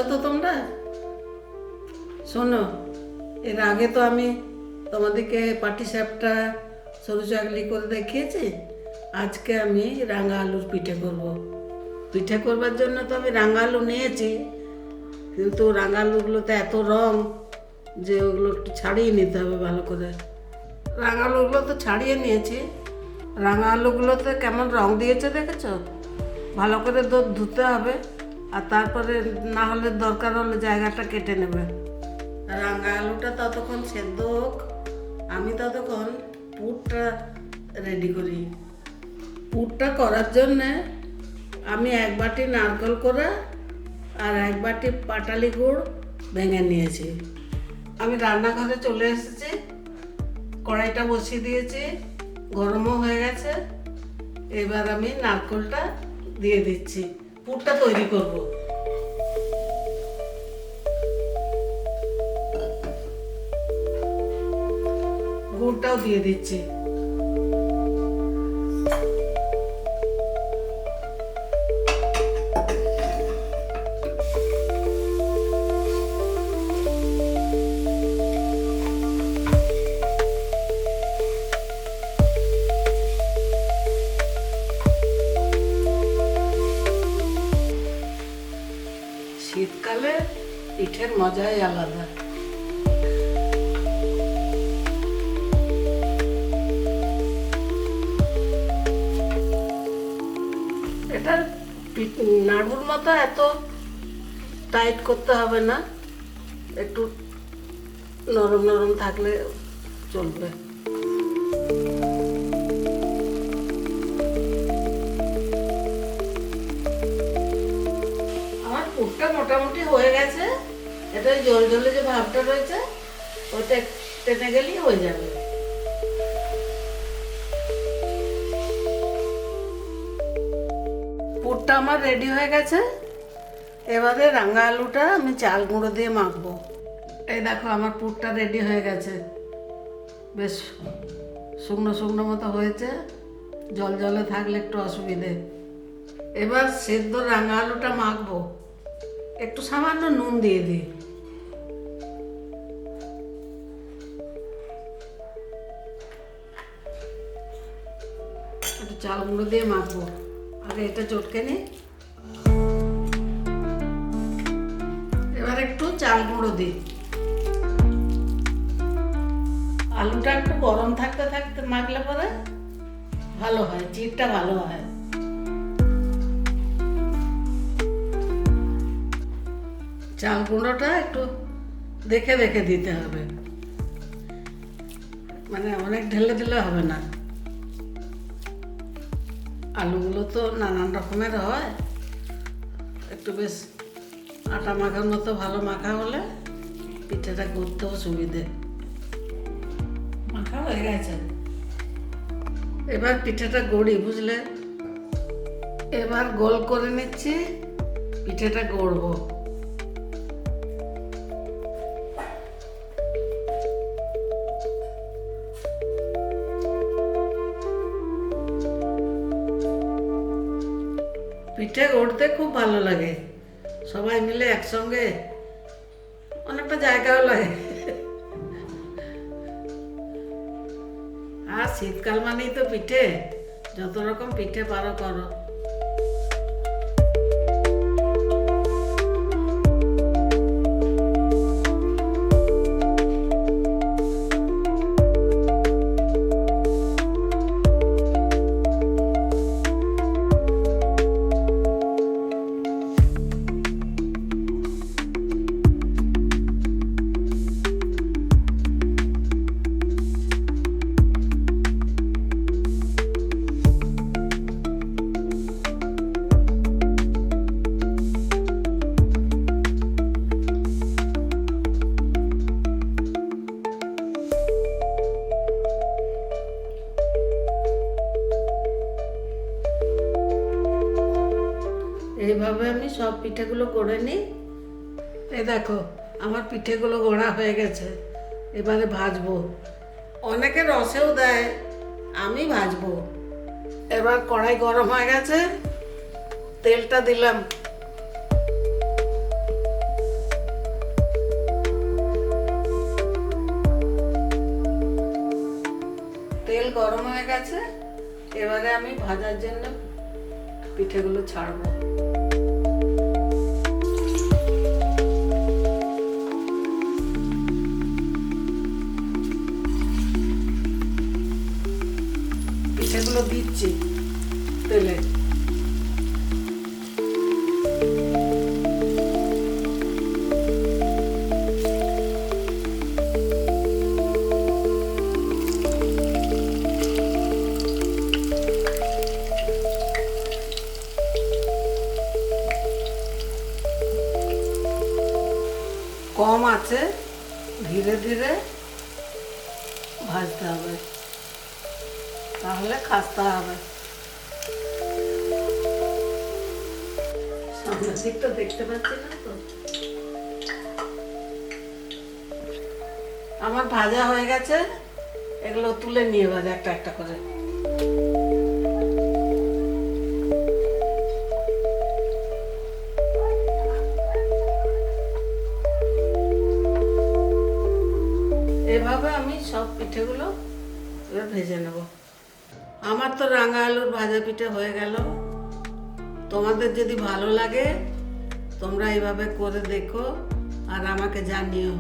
তো তোমরা? শোনো, এর আগে তো আমি তোমাদেরকে পাটিসাপটা সরু চাকলি করে দেখিয়েছি। আজকে আমি রাঙা আলুর পিঠে করব। পিঠে করবার জন্য তো আমি রাঙা আলু নিয়েছি, কিন্তু রাঙা আলুগুলোতে এত রং যে ওগুলো একটু ছাড়িয়ে নিতে হবে ভালো করে। রাঙা আলুগুলো তো ছাড়িয়ে নিয়েছি। রাঙা আলুগুলোতে কেমন রং দিয়েছে দেখেছ? ভালো করে ধুতে হবে, আর তারপরে না হলে দরকার হলে জায়গাটা কেটে নেবে। রাঙা আলুটা ততক্ষণ সেদ্ধ হোক, আমি ততক্ষণ পুরটা রেডি করি। পুরটা করার জন্যে আমি 1 বাটি নারকেল কোড়া আর 1 বাটি পাটালি গুড় ভেঙে নিয়েছি। আমি রান্নাঘরে চলে এসেছি, কড়াইটা বসিয়ে দিয়েছি, গরমও হয়ে গেছে। এবার আমি নারকেলটা দিয়ে দিচ্ছি, পুরটা তৈরি করব। গুড়টাও দিয়ে দিচ্ছি। শীতকালে পিঠের মজাই আলাদা। এটা নাড়ুর মতো এত টাইট করতে হবে না, একটু নরম নরম থাকলে চলবে। আমার পুরটা মোটামুটি হয়ে গেছে। এটা জল জলে যে ভাবটা রয়েছে ওটা টেনে গেলেই হয়ে যাবে। পুরটা আমার রেডি হয়ে গেছে। এবারে রাঙা আলুটা আমি চাল গুঁড়ো দিয়ে মাখবো। এই দেখো, আমার পুরটা রেডি হয়ে গেছে, বেশ শুকনো শুকনো মতো হয়েছে, জল জলে থাকলে একটু অসুবিধে। এবার সেদ্ধ রাঙা আলুটা মাখবো, একটু সামান্য নুন দিয়ে দিই। একটু চাল গুঁড়ো দিয়ে মাখবো। আগে এটা চটকে নিই। এবার একটু চাল গুঁড়ো দিই। আলুটা একটু গরম থাকতে থাকতে মাখলে পরে ভালো হয়, চিটটা ভালো হয়। চাল গুঁড়োটা একটু দেখে দেখে দিতে হবে, মানে অনেক ঢেলে দিলে হবে না। আলুগুলো তো নানান রকমের হয়, একটু বেশ আটা মাখার মতো ভালো মাখা হলে পিঠেটা করতেও সুবিধে। মাখা হয়ে গেছে, এবার পিঠেটা গড়ি, বুঝলে? এবার গোল করে নিচ্ছি, পিঠেটা গড়বো। পিঠে গড়তে খুব ভালো লাগে, সবাই মিলে একসঙ্গে, অনেকটা জায়গাও লাগে। আর শীতকাল মানেই তো পিঠে, যত রকম পিঠে পারো করো। এইভাবে আমি সব পিঠেগুলো গড়ে নিই। এই দেখো, আমার পিঠেগুলো গড়া হয়ে গেছে। এবারে ভাজবো। অনেকে রসেও দেয়, আমি ভাজবো। এবার কড়াই গরম হয়ে গেছে, তেলটা দিলাম। গরম হয়ে গেছে, এবারে আমি ভাজার জন্য পিঠেগুলো ছাড়বো। পিঠেগুলো দিচ্ছি তেলে। কম আছে, ধীরে ধীরে ভাজতে হবে, তাহলে খাস্তা হবে। সামনের দিকটা দেখতে পাচ্ছি না তো। আমার ভাজা হয়ে গেছে, এগুলো তুলে নিয়ে ভাজা একটা একটা করে। এভাবে আমি সব পিঠেগুলো এবার ভেজে নেব। আমার তো রাঙা আলুর ভাজা পিঠে হয়ে গেল। তোমাদের যদি ভালো লাগে তোমরা এইভাবে করে দেখো আর আমাকে জানিও।